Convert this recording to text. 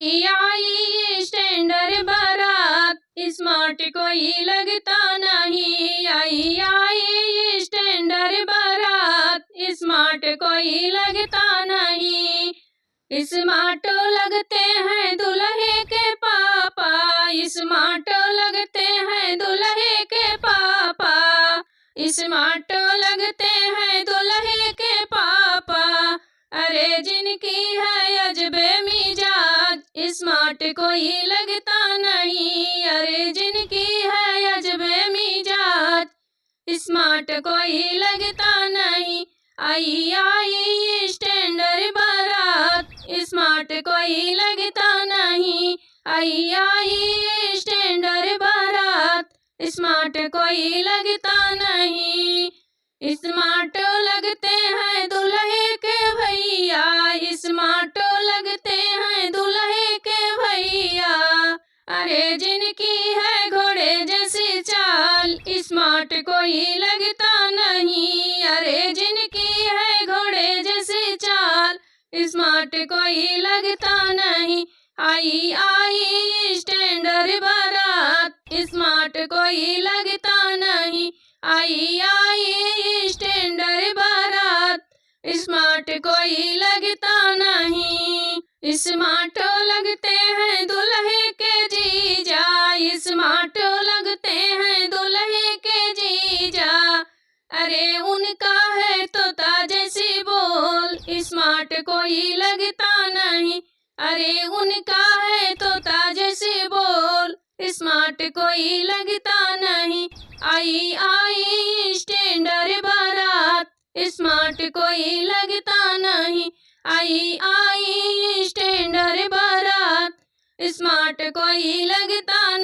आई standard बारात, smart कोई लगता नहीं। आई स्टैंडर्ड बारात, स्मार्ट कोई लगता नहीं। स्मार्ट लगते हैं दुल्हे के पापा, स्मार्ट लगते हैं दुल्हे के पापा, स्मार्ट लगते हैं दुल्हे के पापा। अरे जिनकी है अजबे मिजाज, स्मार्ट कोई लगता नहीं। अरे जिनकी है अजबे मिजाज, स्मार्ट कोई लगता नहीं। आई स्टैंडर्ड बारात, स्मार्ट कोई लगता नहीं। आई स्टैंडर्ड बारात, स्मार्ट कोई लगता नहीं। स्मार्ट लगते हैं दुल्हे के भैया, स्मार्ट लगते हैं दुल्हे के भैया। अरे जिनकी है घोड़े जैसी चाल, स्मार्ट कोई लगता नहीं। अरे जिनकी है घोड़े जैसी चाल, स्मार्ट कोई लगता नहीं। आई स्टैंडर्ड बारात, स्मार्ट कोई लगता नहीं। आई स्टैंडर्ड बारात, स्मार्ट कोई लगता नहीं। स्मार्ट लगते हैं दुल्हे के जीजा, स्मार्ट लगते हैं दुल्हे के जीजा। अरे उनका है तोता जैसी बोल, स्मार्ट कोई लगता नहीं। अरे उनका है तोता जैसी बोल, स्मार्ट कोई लगता नहीं। आई स्टैंडर्ड बारात, स्मार्ट कोई लगता नहीं। आई स्टैंडर्ड बारात, स्मार्ट कोई लगता